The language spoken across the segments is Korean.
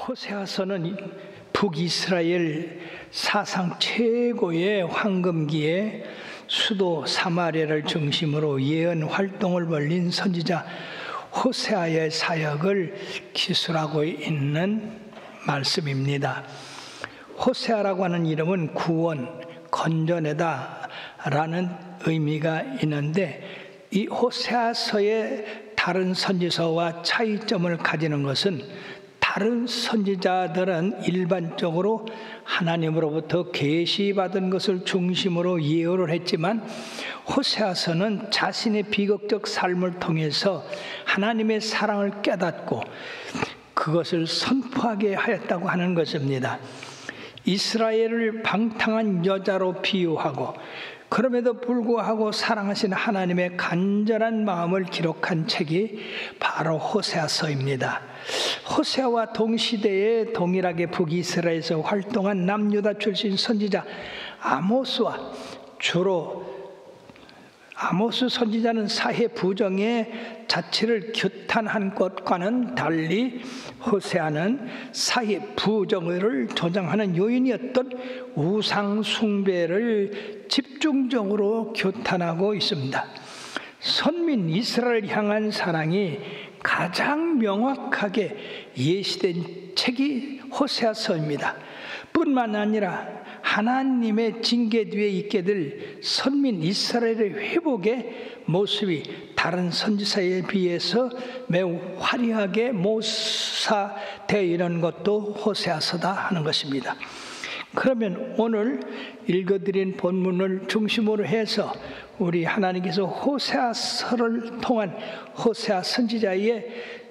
호세아서는 북이스라엘 사상 최고의 황금기에 수도 사마리아를 중심으로 예언 활동을 벌린 선지자 호세아의 사역을 기술하고 있는 말씀입니다. 호세아라고 하는 이름은 구원, 건져내다 라는 의미가 있는데, 이 호세아서의 다른 선지서와 차이점을 가지는 것은 다른 선지자들은 일반적으로 하나님으로부터 계시받은 것을 중심으로 예언을 했지만, 호세아서는 자신의 비극적 삶을 통해서 하나님의 사랑을 깨닫고 그것을 선포하게 하였다고 하는 것입니다. 이스라엘을 방탕한 여자로 비유하고 그럼에도 불구하고 사랑하시는 하나님의 간절한 마음을 기록한 책이 바로 호세아서입니다. 호세아와 동시대에 동일하게 북이스라엘에서 활동한 남유다 출신 선지자 아모스와 주로 아모스 선지자는 사해 부정의 자취를 규탄한 것과는 달리 호세아는 사해 부정을 조장하는 요인이었던 우상 숭배를 집중적으로 규탄하고 있습니다. 선민 이스라엘을 향한 사랑이 가장 명확하게 예시된 책이 호세아서입니다. 뿐만 아니라 하나님의 징계 뒤에 있게 될 선민 이스라엘의 회복의 모습이 다른 선지서에 비해서 매우 화려하게 묘사되어 있는 것도 호세아서다 하는 것입니다. 그러면 오늘 읽어드린 본문을 중심으로 해서 우리 하나님께서 호세아서를 통한 호세아 선지자의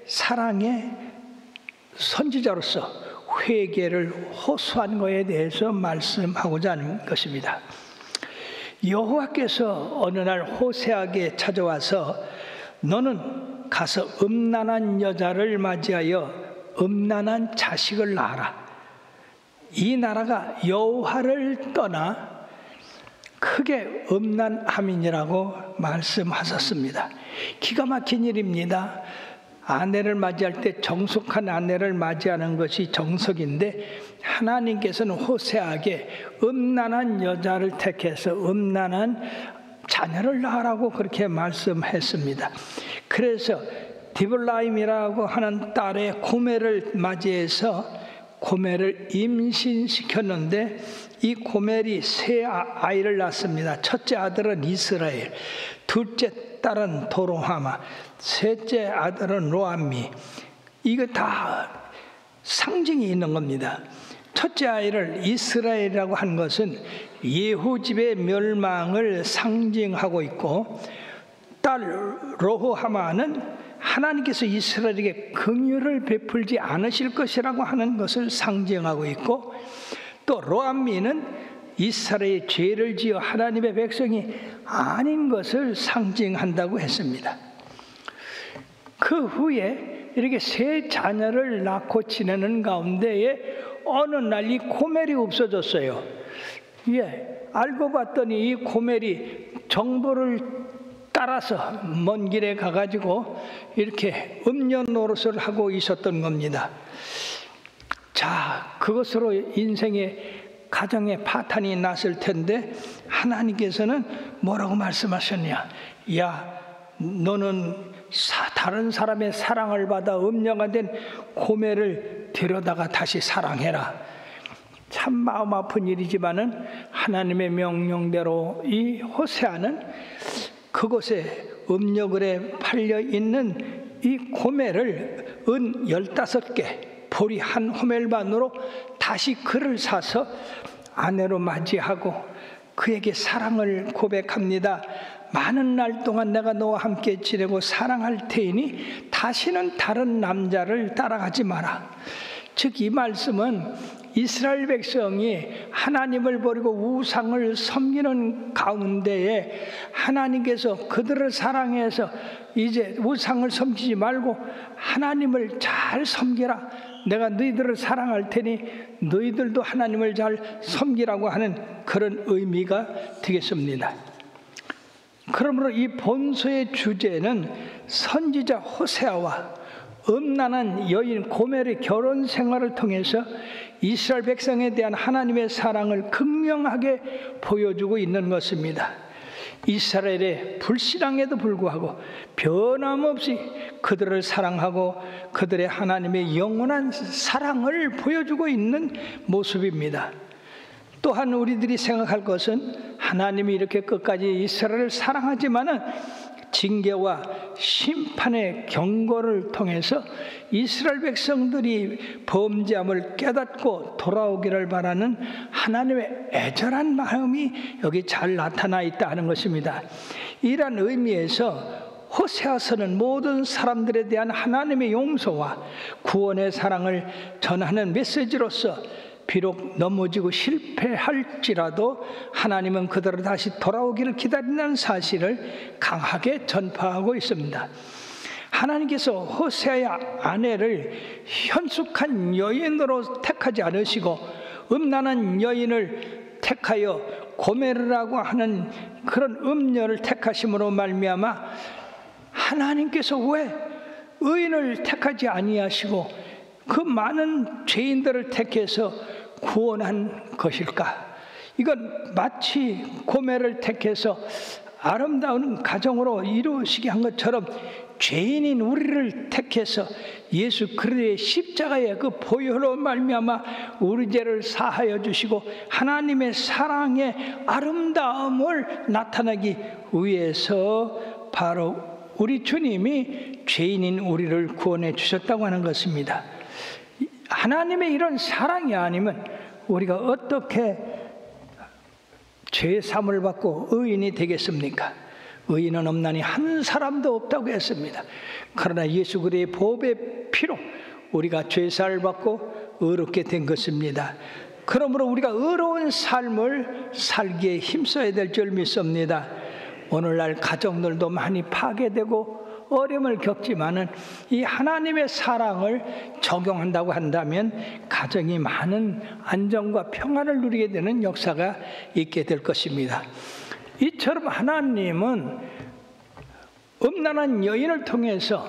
사랑의 선지자로서 회개를 호소한 것에 대해서 말씀하고자 하는 것입니다. 여호와께서 어느 날 호세아에게 찾아와서 너는 가서 음란한 여자를 맞이하여 음란한 자식을 낳아라. 이 나라가 여호와를 떠나 크게 음란함이니라고 말씀하셨습니다. 기가 막힌 일입니다. 아내를 맞이할 때 정숙한 아내를 맞이하는 것이 정석인데, 하나님께서는 호세아에게 음란한 여자를 택해서 음란한 자녀를 낳으라고 그렇게 말씀했습니다. 그래서 디블라임이라고 하는 딸의 고멜을 맞이해서 고멜을 임신시켰는데, 이 고멜이 세 아이를 낳습니다. 첫째 아들은 이스라엘, 둘째 딸은 도로하마, 셋째 아들은 로암미. 이거 다 상징이 있는 겁니다. 첫째 아이를 이스라엘이라고 한 것은 예후집의 멸망을 상징하고 있고, 딸 로호하마는 하나님께서 이스라엘에게 긍휼을 베풀지 않으실 것이라고 하는 것을 상징하고 있고, 또 로암미는 이스라엘의 죄를 지어 하나님의 백성이 아닌 것을 상징한다고 했습니다. 그 후에 이렇게 세 자녀를 낳고 지내는 가운데에 어느 날 이 고멜이 없어졌어요. 알고 봤더니 이 고멜이 정보를 따라서 먼 길에 가가지고 이렇게 음녀 노릇을 하고 있었던 겁니다. 자, 그것으로 인생의 가정의 파탄이 났을 텐데, 하나님께서는 뭐라고 말씀하셨냐? 야, 너는 다른 사람의 사랑을 받아 음녀가 된 고멜을 데려다가 다시 사랑해라. 참 마음 아픈 일이지만은 하나님의 명령대로 이 호세아는 그곳에 음녀글에 팔려 있는 이 고멜을 은 15개 보리 한 호멜반으로 다시 그를 사서 아내로 맞이하고 그에게 사랑을 고백합니다. 많은 날 동안 내가 너와 함께 지내고 사랑할 테이니 다시는 다른 남자를 따라가지 마라. 즉 이 말씀은 이스라엘 백성이 하나님을 버리고 우상을 섬기는 가운데에 하나님께서 그들을 사랑해서 이제 우상을 섬기지 말고 하나님을 잘 섬기라. 내가 너희들을 사랑할 테니 너희들도 하나님을 잘 섬기라고 하는 그런 의미가 되겠습니다. 그러므로 이 본서의 주제는 선지자 호세아와 음란한 여인 고멜의 결혼 생활을 통해서 이스라엘 백성에 대한 하나님의 사랑을 극명하게 보여주고 있는 것입니다. 이스라엘의 불신앙에도 불구하고 변함없이 그들을 사랑하고 그들의 하나님의 영원한 사랑을 보여주고 있는 모습입니다. 또한 우리들이 생각할 것은 하나님이 이렇게 끝까지 이스라엘을 사랑하지만은 징계와 심판의 경고를 통해서 이스라엘 백성들이 범죄함을 깨닫고 돌아오기를 바라는 하나님의 애절한 마음이 여기 잘 나타나 있다는 것입니다. 이러한 의미에서 호세아서는 모든 사람들에 대한 하나님의 용서와 구원의 사랑을 전하는 메시지로서 비록 넘어지고 실패할지라도 하나님은 그들을 다시 돌아오기를 기다린다는 사실을 강하게 전파하고 있습니다. 하나님께서 호세아의 아내를 현숙한 여인으로 택하지 않으시고 음란한 여인을 택하여 고멜이라고 하는 그런 음녀를 택하심으로 말미암아 하나님께서 왜 의인을 택하지 아니하시고 그 많은 죄인들을 택해서 구원한 것일까? 이건 마치 고멜을 택해서 아름다운 가정으로 이루시게 한 것처럼 죄인인 우리를 택해서 예수 그리스도의 십자가의 그 보혈로 말미암아 우리 죄를 사하여 주시고 하나님의 사랑의 아름다움을 나타내기 위해서 바로 우리 주님이 죄인인 우리를 구원해 주셨다고 하는 것입니다. 하나님의 이런 사랑이 아니면 우리가 어떻게 죄 사함을 받고 의인이 되겠습니까? 의인은 없나니 한 사람도 없다고 했습니다. 그러나 예수 그리스도의 보배의 피로 우리가 죄 사함을 받고 의롭게 된 것입니다. 그러므로 우리가 의로운 삶을 살기에 힘써야 될 줄 믿습니다. 오늘날 가정들도 많이 파괴되고 어려움을 겪지만은 이 하나님의 사랑을 적용한다고 한다면 가정이 많은 안정과 평안을 누리게 되는 역사가 있게 될 것입니다. 이처럼 하나님은 음란한 여인을 통해서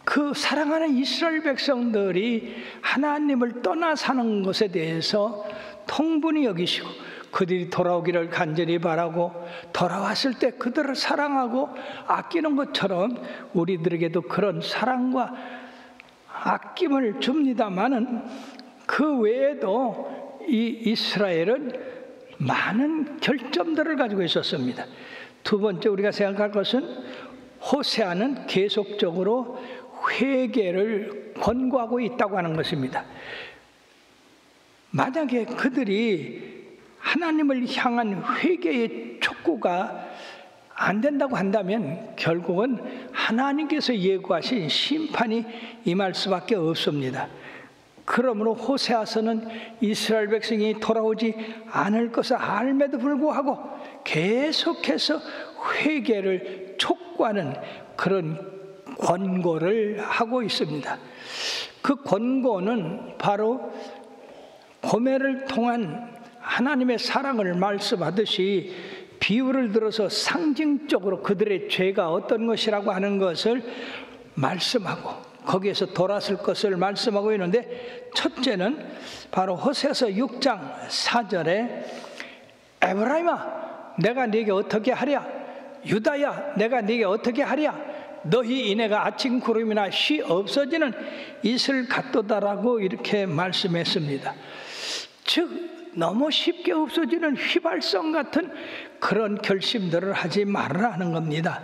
그 사랑하는 이스라엘 백성들이 하나님을 떠나 사는 것에 대해서 통분히 여기시고 그들이 돌아오기를 간절히 바라고 돌아왔을 때 그들을 사랑하고 아끼는 것처럼 우리들에게도 그런 사랑과 아낌을 줍니다마는 그 외에도 이 이스라엘은 많은 결점들을 가지고 있었습니다. 두 번째 우리가 생각할 것은 호세아는 계속적으로 회개를 권고하고 있다고 하는 것입니다. 만약에 그들이 하나님을 향한 회개의 촉구가 안 된다고 한다면 결국은 하나님께서 예고하신 심판이 임할 수밖에 없습니다. 그러므로 호세아서는 이스라엘 백성이 돌아오지 않을 것을 알매도 불구하고 계속해서 회개를 촉구하는 그런 권고를 하고 있습니다. 그 권고는 바로 고멜을 통한 하나님의 사랑을 말씀하듯이 비유를 들어서 상징적으로 그들의 죄가 어떤 것이라고 하는 것을 말씀하고 거기에서 돌아설 것을 말씀하고 있는데, 첫째는 바로 호세아서 6장 4절에 에브라임아 내가 네게 어떻게 하랴, 유다야 내가 네게 어떻게 하랴, 너희 이내가 아침 구름이나 쉬 없어지는 이슬 같도다라고 이렇게 말씀했습니다. 즉 너무 쉽게 없어지는 휘발성 같은 그런 결심들을 하지 말라는 겁니다.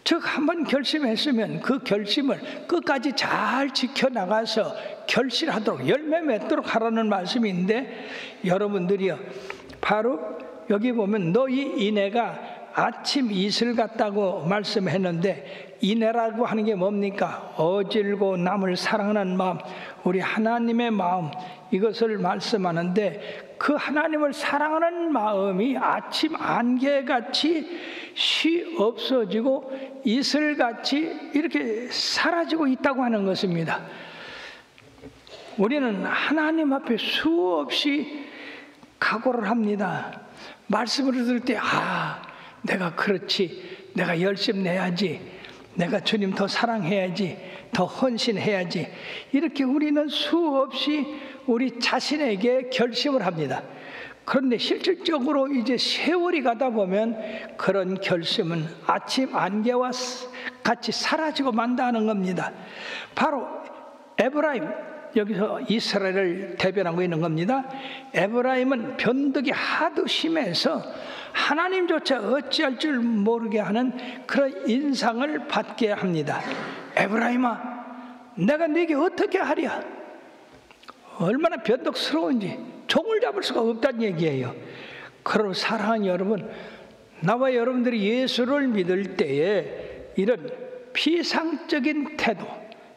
즉 한번 결심했으면 그 결심을 끝까지 잘 지켜나가서 결실하도록 열매 맺도록 하라는 말씀인데, 여러분들이요 바로 여기 보면 너희 이내가 아침 이슬 같다고 말씀했는데, 이내라고 하는 게 뭡니까? 어질고 남을 사랑하는 마음, 우리 하나님의 마음, 이것을 말씀하는데 그 하나님을 사랑하는 마음이 아침 안개같이 쉬 없어지고 이슬같이 이렇게 사라지고 있다고 하는 것입니다. 우리는 하나님 앞에 수없이 각오를 합니다. 말씀을 들을 때 내가 그렇지, 내가 열심 내야지, 내가 주님 더 사랑해야지, 더 헌신해야지, 이렇게 우리는 수없이 우리 자신에게 결심을 합니다. 그런데 실질적으로 이제 세월이 가다 보면 그런 결심은 아침 안개와 같이 사라지고 만다는 겁니다. 바로 에브라임, 여기서 이스라엘을 대변하고 있는 겁니다. 에브라임은 변덕이 하도 심해서 하나님조차 어찌할 줄 모르게 하는 그런 인상을 받게 합니다. 에브라임아, 내가 네게 어떻게 하랴? 얼마나 변덕스러운지 종을 잡을 수가 없다는 얘기예요. 그럼 사랑하는 여러분, 나와 여러분들이 예수를 믿을 때에 이런 비상적인 태도,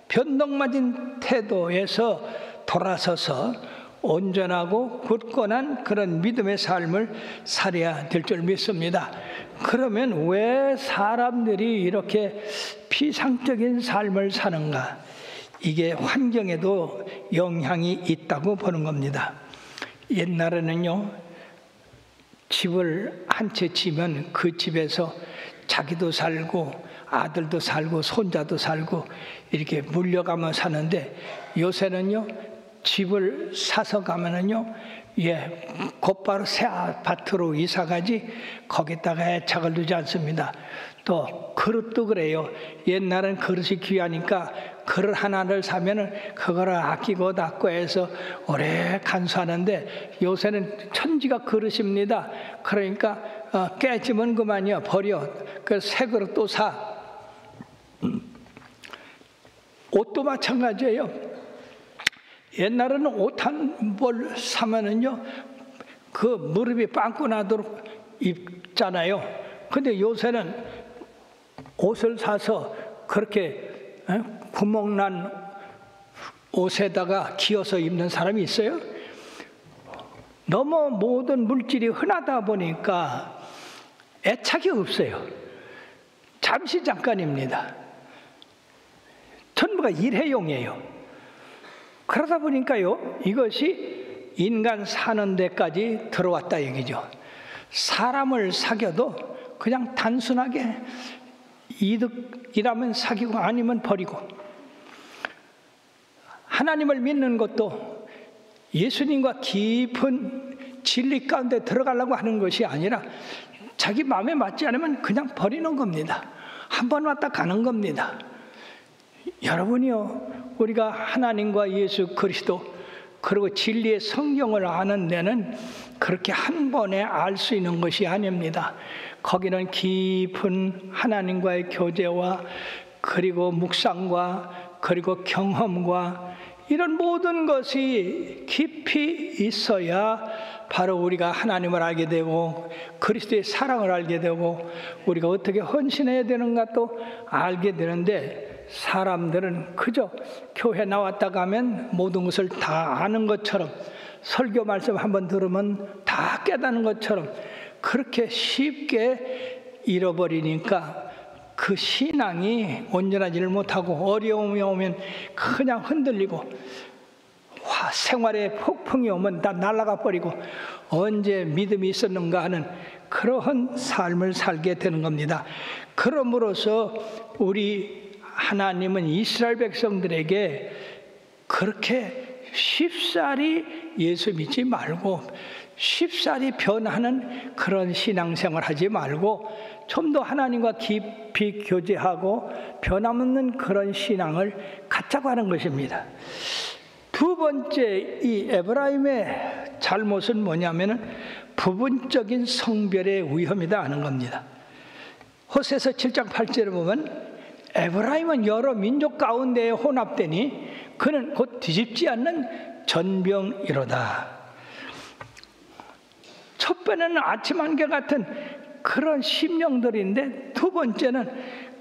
변덕맞은 태도에서 돌아서서 온전하고 굳건한 그런 믿음의 삶을 살아야 될 줄 믿습니다. 그러면 왜 사람들이 이렇게 비상적인 삶을 사는가? 이게 환경에도 영향이 있다고 보는 겁니다. 옛날에는요, 집을 한 채 지면 그 집에서 자기도 살고 아들도 살고 손자도 살고 이렇게 물려가며 사는데, 요새는요, 집을 사서 가면은요, 곧바로 새 아파트로 이사가지 거기다가 애착을 두지 않습니다. 또 그릇도 그래요. 옛날엔 그릇이 귀하니까 그릇 하나를 사면은 그거를 아끼고 닦고 해서 오래 간수하는데, 요새는 천지가 그릇입니다. 그러니까 깨지면 그만이야, 버려. 그래서 새 그릇 또 사. 옷도 마찬가지예요. 옛날에는 옷 한 벌 사면은요, 그 무릎이 빵꾸 나도록 입잖아요. 근데 요새는 옷을 사서 그렇게 구멍난 옷에다가 기어서 입는 사람이 있어요? 너무 모든 물질이 흔하다 보니까 애착이 없어요. 잠시 잠깐입니다. 전부가 일회용이에요. 그러다 보니까요, 이것이 인간 사는 데까지 들어왔다 얘기죠. 사람을 사귀어도 그냥 단순하게 이득이라면 사귀고 아니면 버리고, 하나님을 믿는 것도 예수님과 깊은 진리 가운데 들어가려고 하는 것이 아니라 자기 마음에 맞지 않으면 그냥 버리는 겁니다. 한 번 왔다 가는 겁니다. 여러분이요, 우리가 하나님과 예수 그리스도 그리고 진리의 성경을 아는 데는 그렇게 한 번에 알 수 있는 것이 아닙니다. 거기는 깊은 하나님과의 교제와 그리고 묵상과 그리고 경험과 이런 모든 것이 깊이 있어야 바로 우리가 하나님을 알게 되고 그리스도의 사랑을 알게 되고 우리가 어떻게 헌신해야 되는가 또 알게 되는데, 사람들은 그저 교회 나왔다 가면 모든 것을 다 아는 것처럼, 설교 말씀 한번 들으면 다 깨닫는 것처럼 그렇게 쉽게 잃어버리니까 그 신앙이 온전하지를 못하고 어려움이 오면 그냥 흔들리고, 생활에 폭풍이 오면 다 날아가 버리고 언제 믿음이 있었는가 하는 그러한 삶을 살게 되는 겁니다. 그러므로서 우리 하나님은 이스라엘 백성들에게 그렇게 쉽사리 예수 믿지 말고 쉽사리 변하는 그런 신앙생활 하지 말고 좀 더 하나님과 깊이 교제하고 변함없는 그런 신앙을 갖자고 하는 것입니다. 두 번째, 이 에브라임의 잘못은 뭐냐면은 부분적인 성별의 위험이다 하는 겁니다. 호세아서 7장 8절에 보면 에브라임은 여러 민족 가운데에 혼합되니 그는 곧 뒤집지 않는 전병이로다. 첫 번째는 아침 안개 같은 그런 심령들인데, 두 번째는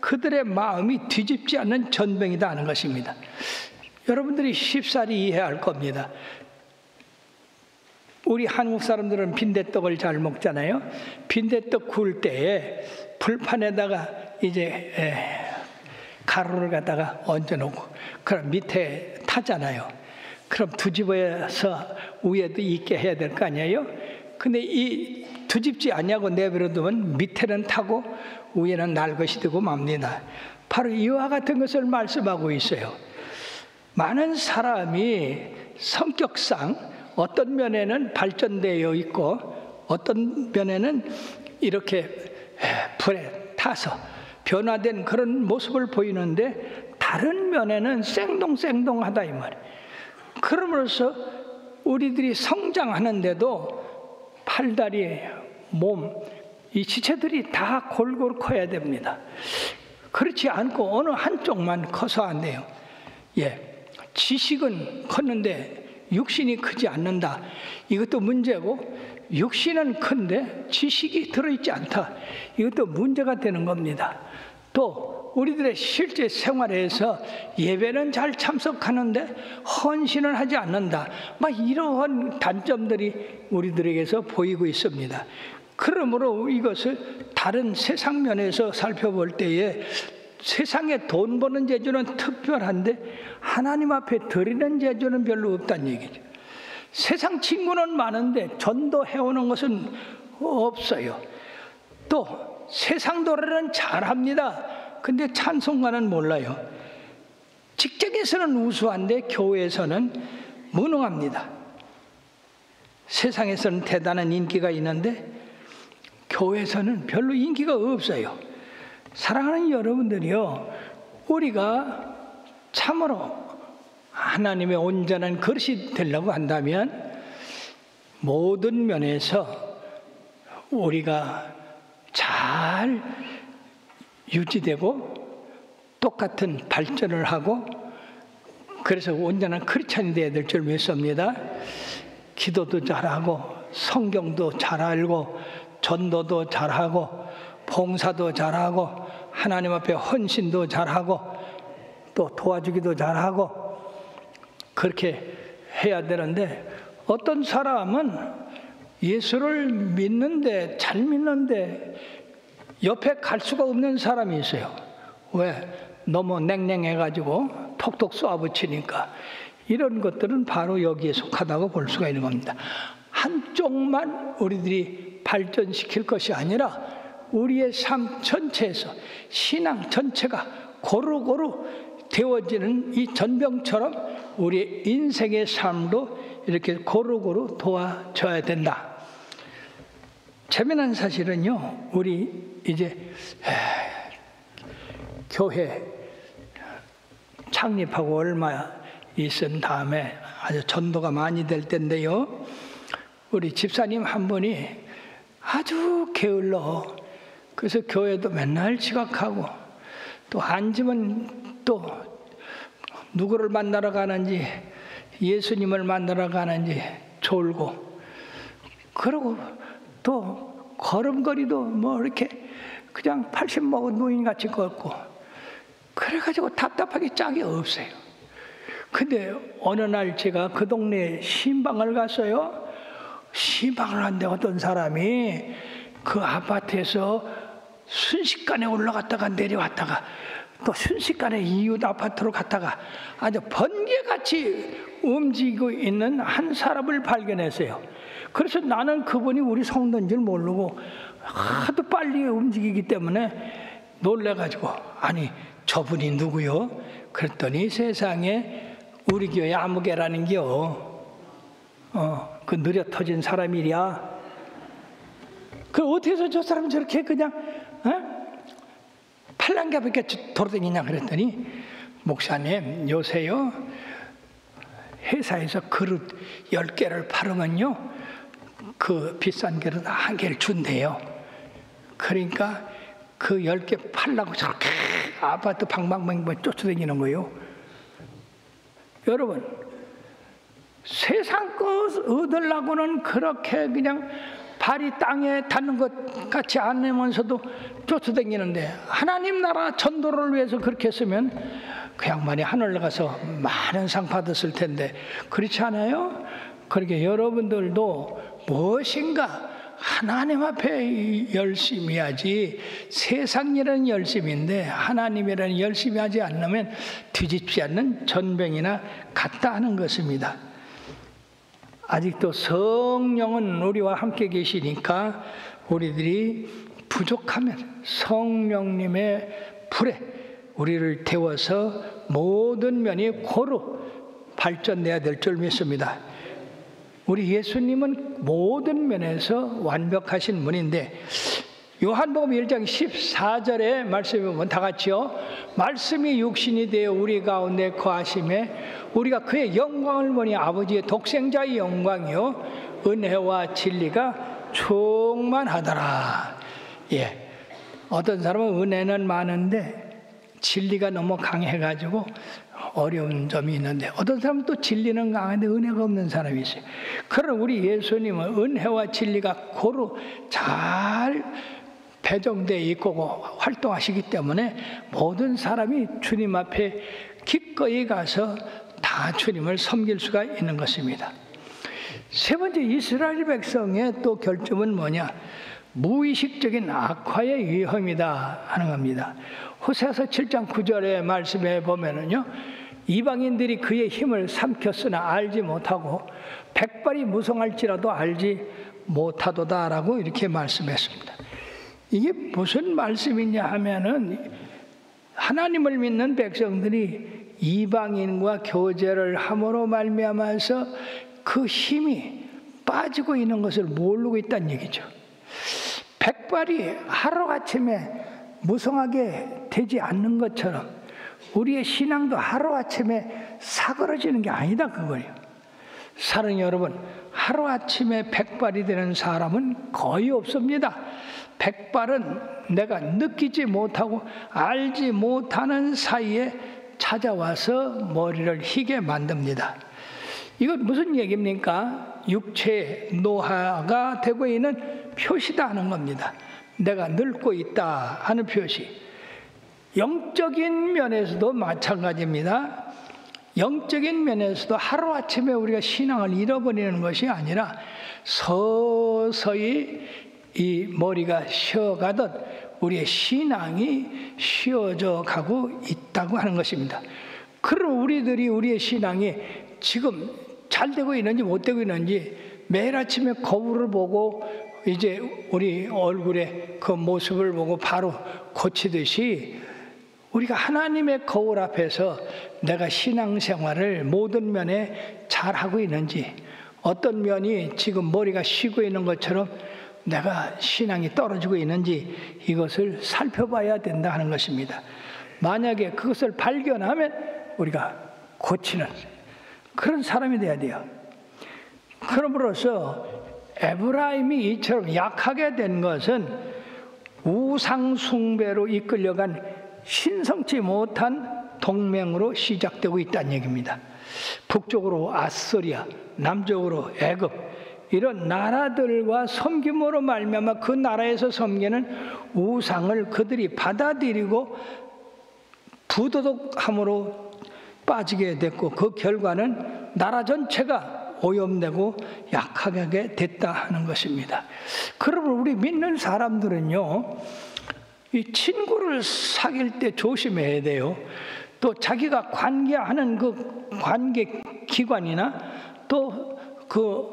그들의 마음이 뒤집지 않는 전병이다 하는 것입니다. 여러분들이 쉽사리 이해할 겁니다. 우리 한국 사람들은 빈대떡을 잘 먹잖아요. 빈대떡 구울 때에 불판에다가 이제 가루를 갖다가 얹어놓고 그럼 밑에 타잖아요. 그럼 뒤집어서 위에도 있게 해야 될 거 아니에요? 근데 이 뒤집지 않냐고 내버려두면 밑에는 타고 위에는 날 것이 되고 맙니다. 바로 이와 같은 것을 말씀하고 있어요. 많은 사람이 성격상 어떤 면에는 발전되어 있고 어떤 면에는 이렇게 불에 타서 변화된 그런 모습을 보이는데 다른 면에는 생동생동하다 이 말이에요. 그러므로서 우리들이 성장하는데도 팔다리, 몸, 이 지체들이 다 골고루 커야 됩니다. 그렇지 않고 어느 한쪽만 커서 안 돼요. 지식은 컸는데 육신이 크지 않는다. 이것도 문제고, 육신은 큰데 지식이 들어있지 않다. 이것도 문제가 되는 겁니다. 또 우리들의 실제 생활에서 예배는 잘 참석하는데 헌신을 하지 않는다. 막 이러한 단점들이 우리들에게서 보이고 있습니다. 그러므로 이것을 다른 세상 면에서 살펴볼 때에 세상에 돈 버는 재주는 특별한데 하나님 앞에 드리는 재주는 별로 없다는 얘기죠. 세상 친구는 많은데 전도해오는 것은 없어요. 또 세상 노래는 잘합니다. 근데 찬송가는 몰라요. 직장에서는 우수한데 교회에서는 무능합니다. 세상에서는 대단한 인기가 있는데 교회에서는 별로 인기가 없어요. 사랑하는 여러분들이요, 우리가 참으로 하나님의 온전한 그릇이 되려고 한다면 모든 면에서 우리가 잘 유지되고 똑같은 발전을 하고, 그래서 온전한 크리스찬이 되어야 될 줄 믿습니다. 기도도 잘하고 성경도 잘 알고 전도도 잘하고 봉사도 잘하고 하나님 앞에 헌신도 잘하고 또 도와주기도 잘하고 그렇게 해야 되는데, 어떤 사람은 예수를 믿는데 잘 믿는데 옆에 갈 수가 없는 사람이 있어요. 왜? 너무 냉랭해가지고 톡톡 쏘아붙이니까. 이런 것들은 바로 여기에 속하다고 볼 수가 있는 겁니다. 한쪽만 우리들이 발전시킬 것이 아니라 우리의 삶 전체에서 신앙 전체가 고루고루 되어지는 이 전병처럼 우리의 인생의 삶도 이렇게 고루고루 도와줘야 된다. 재미난 사실은요, 우리 이제 교회 창립하고 얼마 있은 다음에 아주 전도가 많이 될 텐데요, 우리 집사님 한 분이 아주 게을러. 그래서 교회도 맨날 지각하고 또 앉으면 또 누구를 만나러 가는지 예수님을 만나러 가는지 졸고, 그러고 또 걸음걸이도 뭐 이렇게 그냥 80 먹은 노인같이 걷고, 그래가지고 답답하게 짝이 없어요. 근데 어느 날 제가 그 동네에 신방을 갔어요. 신방을 하는데 어떤 사람이 그 아파트에서 순식간에 올라갔다가 내려왔다가 또 순식간에 이웃 아파트로 갔다가 아주 번개같이 움직이고 있는 한 사람을 발견했어요. 그래서 나는 그분이 우리 성도인 줄 모르고 하도 빨리 움직이기 때문에 놀래가지고, 아니 저분이 누구요? 그랬더니 세상에 우리 교회 아무개라는 겨. 그 느려 터진 사람이랴. 그 어떻게 해서 저 사람 저렇게 그냥 팔랑개밖에 돌아다니냐 그랬더니, 목사님 요새요 회사에서 그릇 10개를 팔으면요 그 비싼 그릇 1개를 준대요. 그러니까 그 10개 팔라고 저렇게 아파트 방방방방 쫓아다니는 거예요. 여러분, 세상 것 얻으려고는 그렇게 그냥 발이 땅에 닿는 것 같이 않으면서도 쫓아다니는데, 하나님 나라 전도를 위해서 그렇게 했으면 그 양반이 하늘 가서 많은 상 받았을 텐데, 그렇지 않아요? 그러니까 여러분들도 무엇인가 하나님 앞에 열심히 하지, 세상 일은 열심인데 하나님이라는 열심히 하지 않으면 뒤집지 않는 전병이나 같다 하는 것입니다. 아직도 성령은 우리와 함께 계시니까 우리들이 부족하면 성령님의 불에 우리를 태워서 모든 면이 고루 발전돼야 될 줄 믿습니다. 우리 예수님은 모든 면에서 완벽하신 분인데 요한복음 1장 14절의 말씀에 보면 다 같이요. 말씀이 육신이 되어 우리 가운데 거하심에 우리가 그의 영광을 보니 아버지의 독생자의 영광이요 은혜와 진리가 충만하더라. 예, 어떤 사람은 은혜는 많은데 진리가 너무 강해가지고 어려운 점이 있는데 어떤 사람은 또 진리는 강한데 은혜가 없는 사람이 있어요. 그러나 우리 예수님은 은혜와 진리가 고루 잘 배정되어 있고 활동하시기 때문에 모든 사람이 주님 앞에 기꺼이 가서 다 주님을 섬길 수가 있는 것입니다. 세 번째, 이스라엘 백성의 또 결점은 뭐냐? 무의식적인 악화의 위험이다 하는 겁니다. 호세아서 7장 9절의 말씀에 보면은요, 이방인들이 그의 힘을 삼켰으나 알지 못하고 백발이 무성할지라도 알지 못하도다라고 이렇게 말씀했습니다. 이게 무슨 말씀이냐 하면은 하나님을 믿는 백성들이 이방인과 교제를 함으로 말미암아서 그 힘이 빠지고 있는 것을 모르고 있다는 얘기죠. 백발이 하루아침에 무성하게 되지 않는 것처럼 우리의 신앙도 하루아침에 사그러지는 게 아니다 그거예요. 사랑하는 여러분, 하루아침에 백발이 되는 사람은 거의 없습니다. 백발은 내가 느끼지 못하고 알지 못하는 사이에 찾아와서 머리를 희게 만듭니다. 이건 무슨 얘기입니까? 육체의 노화가 되고 있는 표시다 하는 겁니다. 내가 늙고 있다 하는 표시. 영적인 면에서도 마찬가지입니다. 영적인 면에서도 하루아침에 우리가 신앙을 잃어버리는 것이 아니라 서서히 이 머리가 쉬어가듯 우리의 신앙이 쉬어져 가고 있다고 하는 것입니다. 그럼 우리들이 우리의 신앙이 지금 잘 되고 있는지 못 되고 있는지 매일 아침에 거울을 보고 이제 우리 얼굴의 그 모습을 보고 바로 고치듯이 우리가 하나님의 거울 앞에서 내가 신앙생활을 모든 면에 잘하고 있는지, 어떤 면이 지금 머리가 쉬고 있는 것처럼 내가 신앙이 떨어지고 있는지 이것을 살펴봐야 된다 하는 것입니다. 만약에 그것을 발견하면 우리가 고치는 그런 사람이 돼야 돼요. 그럼으로써 에브라임이 이처럼 약하게 된 것은 우상 숭배로 이끌려간 신성치 못한 동맹으로 시작되고 있다는 얘기입니다. 북쪽으로 아스리아, 남쪽으로 애굽, 이런 나라들과 섬김으로 말미암아 그 나라에서 섬기는 우상을 그들이 받아들이고 부도덕함으로 빠지게 됐고, 그 결과는 나라 전체가 오염되고 약하게 됐다 하는 것입니다. 그러면 우리 믿는 사람들은요, 이 친구를 사귈 때 조심해야 돼요. 또 자기가 관계하는 그 관계 기관이나 또 그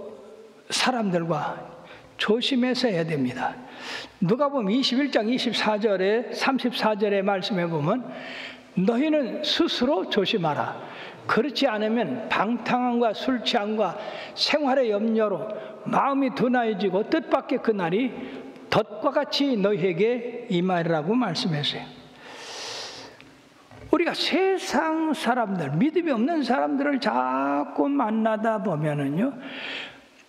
사람들과 조심해서 해야 됩니다. 누가복음 21장 24절에 34절의 말씀에 보면 너희는 스스로 조심하라. 그렇지 않으면 방탕함과 술 취함과 생활의 염려로 마음이 둔하여지고 뜻밖의 그날이 덫과 같이 너희에게 임하리라고 말씀했어요. 우리가 세상 사람들, 믿음이 없는 사람들을 자꾸 만나다 보면은요,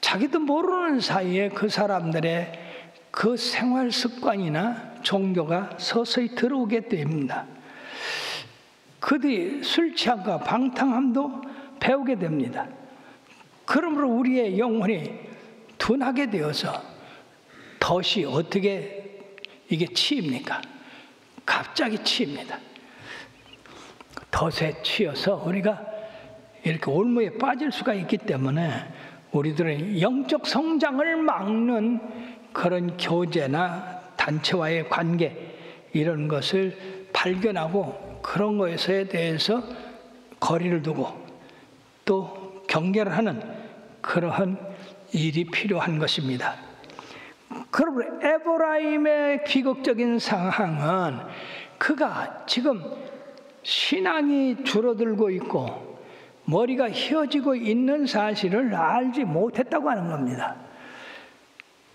자기도 모르는 사이에 그 사람들의 그 생활 습관이나 종교가 서서히 들어오게 됩니다. 그들이 술 취함과 방탕함도 배우게 됩니다. 그러므로 우리의 영혼이 둔하게 되어서 덫이 어떻게 이게 치입니까? 갑자기 치입니다. 덫에 치여서 우리가 이렇게 올무에 빠질 수가 있기 때문에 우리들은 영적 성장을 막는 그런 교제나 단체와의 관계, 이런 것을 발견하고 그런 것에 대해서 거리를 두고 또 경계를 하는 그러한 일이 필요한 것입니다. 그러므로 에브라임의 비극적인 상황은 그가 지금 신앙이 줄어들고 있고 머리가 휘어지고 있는 사실을 알지 못했다고 하는 겁니다.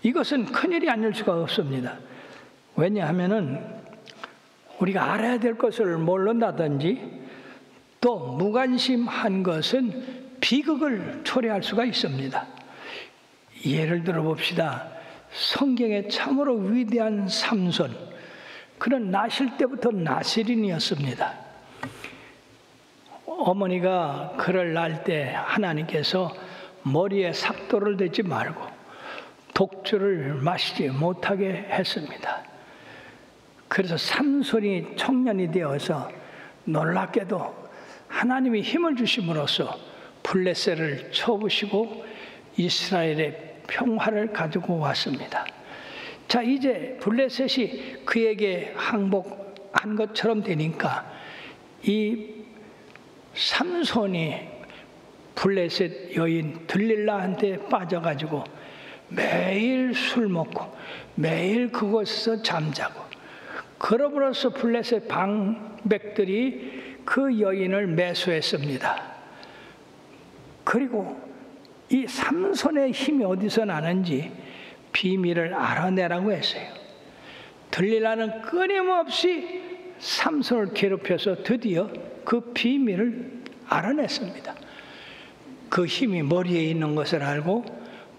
이것은 큰일이 아닐 수가 없습니다. 왜냐하면은 우리가 알아야 될 것을 모른다든지 또 무관심한 것은 비극을 초래할 수가 있습니다. 예를 들어 봅시다. 성경에 참으로 위대한 삼손, 그는 나실 때부터 나실인이었습니다. 어머니가 그를 낳을 때 하나님께서 머리에 삭도를 대지 말고 독주를 마시지 못하게 했습니다. 그래서 삼손이 청년이 되어서 놀랍게도 하나님이 힘을 주심으로써 블레셋을 쳐부시고 이스라엘의 평화를 가지고 왔습니다. 자, 이제 블레셋이 그에게 항복한 것처럼 되니까 이 삼손이 블레셋 여인 들릴라한테 빠져가지고 매일 술 먹고 매일 그곳에서 잠자고, 그러므로써 블레셋 방백들이 그 여인을 매수했습니다. 그리고 이 삼손의 힘이 어디서 나는지 비밀을 알아내라고 했어요. 들릴라는 끊임없이 삼손을 괴롭혀서 드디어 그 비밀을 알아냈습니다. 그 힘이 머리에 있는 것을 알고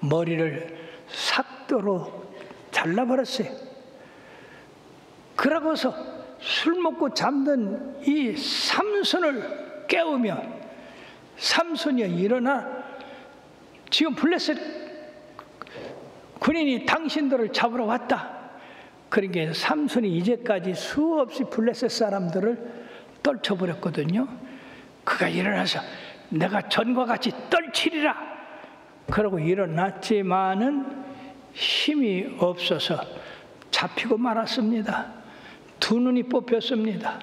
머리를 삭도로 잘라버렸어요. 그러고서 술 먹고 잠든 이 삼손을 깨우며, 삼손이여 일어나, 지금 블레셋 군인이 당신들을 잡으러 왔다. 그러니까 삼손이 이제까지 수없이 블레셋 사람들을 떨쳐버렸거든요. 그가 일어나서 내가 전과 같이 떨치리라 그러고 일어났지만은 힘이 없어서 잡히고 말았습니다. 두 눈이 뽑혔습니다.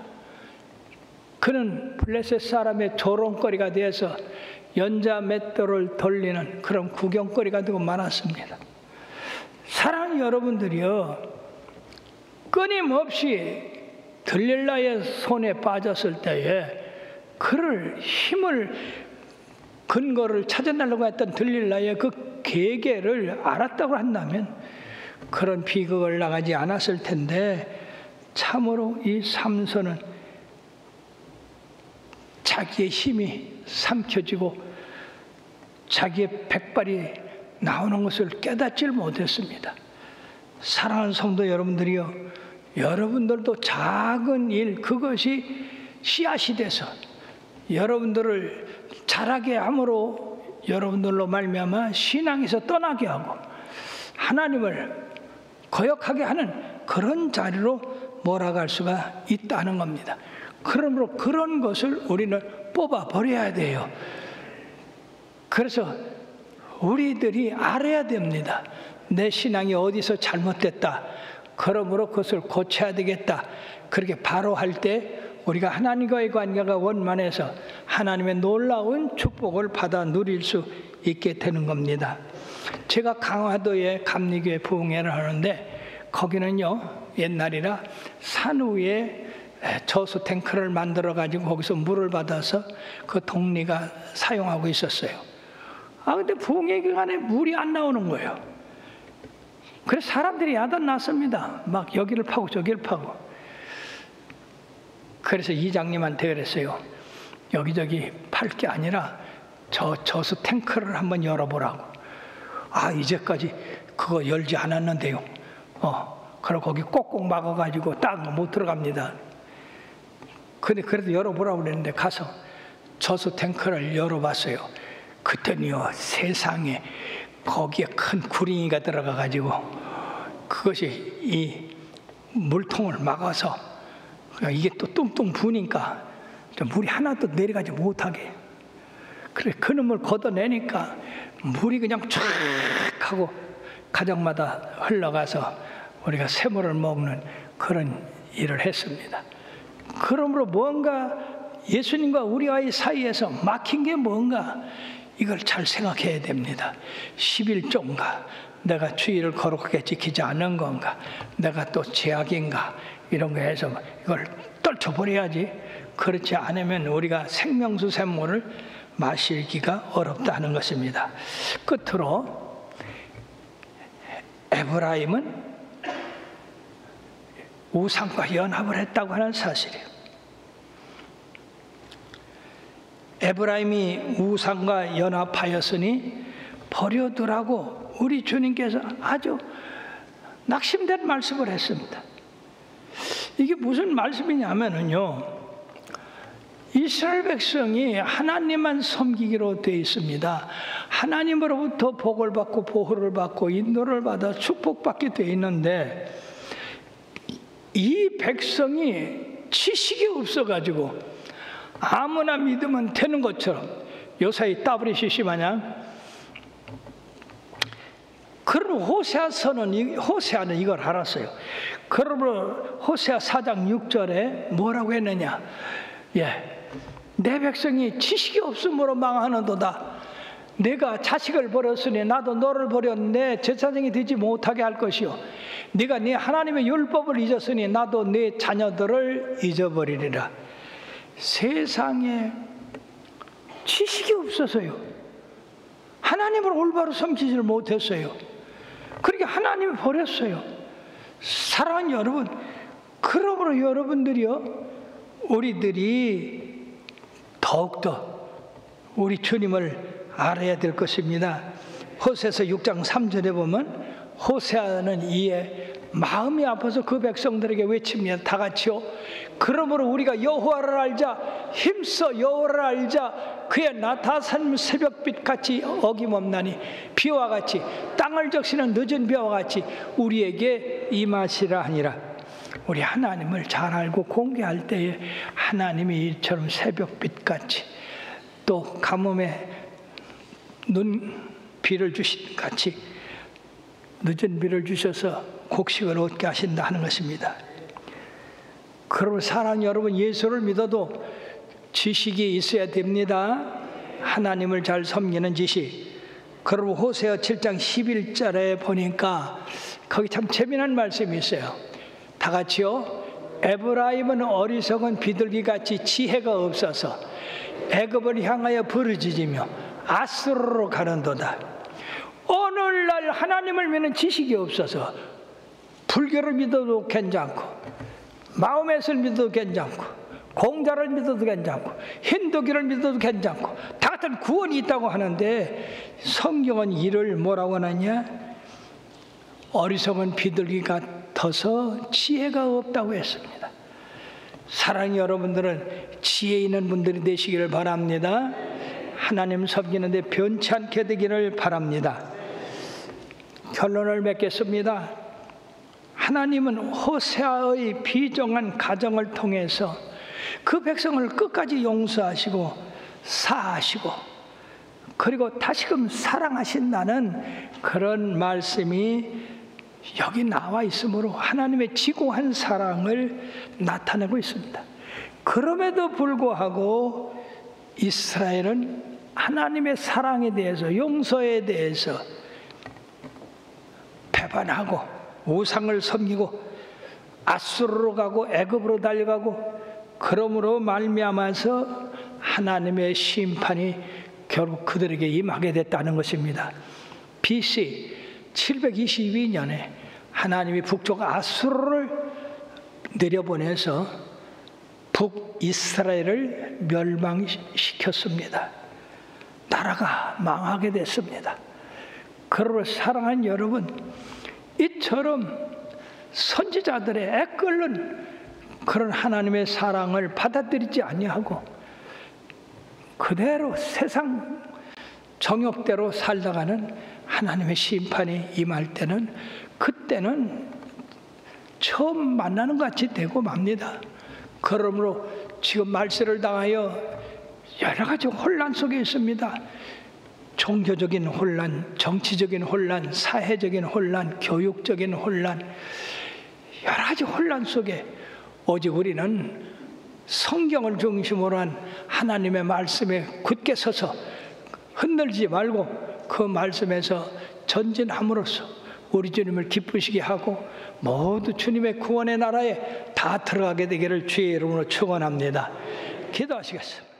그는 블레셋 사람의 조롱거리가 되어서 연자 맷돌을 돌리는 그런 구경거리가 되고 말았습니다. 사랑하는 여러분들이요, 끊임없이 들릴라의 손에 빠졌을 때에 그를 힘을 근거를 찾아내려고 했던 들릴라의 그 계계를 알았다고 한다면 그런 비극을 나가지 않았을 텐데, 참으로 이 삼손은 자기의 힘이 삼켜지고 자기의 백발이 나오는 것을 깨닫지를 못했습니다. 사랑하는 성도 여러분들이요, 여러분들도 작은 일, 그것이 씨앗이 돼서 여러분들을 자라게 함으로 여러분들로 말미암아 신앙에서 떠나게 하고 하나님을 거역하게 하는 그런 자리로 몰아갈 수가 있다는 겁니다. 그러므로 그런 것을 우리는 뽑아버려야 돼요. 그래서 우리들이 알아야 됩니다. 내 신앙이 어디서 잘못됐다. 그러므로 그것을 고쳐야 되겠다. 그렇게 바로 할 때 우리가 하나님과의 관계가 원만해서 하나님의 놀라운 축복을 받아 누릴 수 있게 되는 겁니다. 제가 강화도에 감리교회 부흥회를 하는데 거기는요, 옛날이라 산 위에 저수 탱크를 만들어 가지고 거기서 물을 받아서 그 동리가 사용하고 있었어요. 근데 부흥회 기간에 물이 안 나오는 거예요. 그래서 사람들이 야단 났습니다. 막 여기를 파고 저기를 파고. 그래서 이장님한테 그랬어요. 여기저기 팔 게 아니라 저수 탱크를 한번 열어보라고. 이제까지 그거 열지 않았는데요. 그리고 거기 꼭꼭 막아가지고 딱 못 들어갑니다. 근데 그래도 열어보라고 그랬는데 가서 저수 탱크를 열어봤어요. 그때는요, 세상에 거기에 큰 구링이가 들어가가지고 그것이 이 물통을 막아서 이게 또 뚱뚱 부으니까 물이 하나도 내려가지 못하게. 그래, 그 놈을 걷어내니까 물이 그냥 쫙 하고 가정마다 흘러가서 우리가 샘물을 먹는 그런 일을 했습니다. 그러므로 뭔가 예수님과 우리와의 사이에서 막힌 게 뭔가, 이걸 잘 생각해야 됩니다. 11조인가? 내가 주의를 거룩하게 지키지 않은 건가? 내가 또 죄악인가? 이런 거 해서 이걸 떨쳐버려야지. 그렇지 않으면 우리가 생명수 샘물을 마시기가 어렵다는 것입니다. 끝으로 에브라임은 우상과 연합을 했다고 하는 사실이에요. 에브라임이 우상과 연합하였으니 버려두라고 우리 주님께서 아주 낙심된 말씀을 했습니다. 이게 무슨 말씀이냐면요, 이스라엘 백성이 하나님만 섬기기로 되어 있습니다. 하나님으로부터 복을 받고 보호를 받고 인도를 받아 축복받게 되어 있는데, 이 백성이 지식이 없어가지고 아무나 믿으면 되는 것처럼, 요사이 따브리시시 마냥, 그러면 호세아는 이걸 알았어요. 그러므로 호세아 4장 6절에 뭐라고 했느냐? 내 백성이 지식이 없으므로 망하는도다. 내가 자식을 버렸으니 나도 너를 버려 내 제사장이 되지 못하게 할 것이요, 네가 네 하나님의 율법을 잊었으니 나도 네 자녀들을 잊어버리리라. 세상에 지식이 없어서요, 하나님을 올바로 섬기지를 못했어요. 그러니까 하나님을 버렸어요. 사랑하는 여러분, 그러므로 여러분들이요, 우리들이 더욱더 우리 주님을 알아야 될 것입니다. 호세아서 6장 3절에 보면 호세아는 이에 마음이 아파서 그 백성들에게 외칩니다. 다 같이요. 그러므로 우리가 여호와를 알자, 힘써 여호와를 알자. 그의 나타선 새벽빛같이 어김없나니 비와 같이 땅을 적시는 늦은 비와 같이 우리에게 임하시라 하니라. 우리 하나님을 잘 알고 공개할 때에 하나님이 이처럼 새벽빛같이, 또 가뭄에 비를 주신 같이 늦은 비를 주셔서 곡식을 얻게 하신다 하는 것입니다. 그러면 사랑하는 여러분, 예수를 믿어도 지식이 있어야 됩니다. 하나님을 잘 섬기는 지식. 그리고 호세아 7장 11절에 보니까 거기 참 재미난 말씀이 있어요. 다 같이요. 에브라임은 어리석은 비둘기같이 지혜가 없어서 애굽을 향하여 부르짖으며 아수르로 가는도다. 오늘날 하나님을 믿는 지식이 없어서 불교를 믿어도 괜찮고, 마호메트를 믿어도 괜찮고, 공자를 믿어도 괜찮고, 힌두교를 믿어도 괜찮고, 다 같은 구원이 있다고 하는데 성경은 이를 뭐라고 하느냐? 어리석은 비둘기 같아서 지혜가 없다고 했습니다. 사랑하는 여러분들은 지혜 있는 분들이 되시기를 바랍니다. 하나님 섬기는데 변치 않게 되기를 바랍니다. 결론을 맺겠습니다. 하나님은 호세아의 비정한 가정을 통해서 그 백성을 끝까지 용서하시고 사하시고, 그리고 다시금 사랑하신다는 그런 말씀이 여기 나와 있으므로 하나님의 지고한 사랑을 나타내고 있습니다. 그럼에도 불구하고 이스라엘은 하나님의 사랑에 대해서, 용서에 대해서 배반하고 우상을 섬기고 아수르로 가고 애굽으로 달려가고, 그러므로 말미암아서 하나님의 심판이 결국 그들에게 임하게 됐다는 것입니다. BC 722년에 하나님이 북쪽 아수르를 내려보내서 북이스라엘을 멸망시켰습니다. 나라가 망하게 됐습니다. 그러므로 사랑하는 여러분, 이처럼 선지자들의 애끓는 그런 하나님의 사랑을 받아들이지 아니하고 그대로 세상 정욕대로 살다가는 하나님의 심판이 임할 때는, 그때는 처음 만나는 것 같이 되고 맙니다. 그러므로 지금 말세를 당하여 여러 가지 혼란 속에 있습니다. 종교적인 혼란, 정치적인 혼란, 사회적인 혼란, 교육적인 혼란, 여러 가지 혼란 속에 오직 우리는 성경을 중심으로 한 하나님의 말씀에 굳게 서서 흔들리지 말고 그 말씀에서 전진함으로써 우리 주님을 기쁘시게 하고 모두 주님의 구원의 나라에 다 들어가게 되기를 주의 이름으로 축원합니다. 기도하시겠습니다.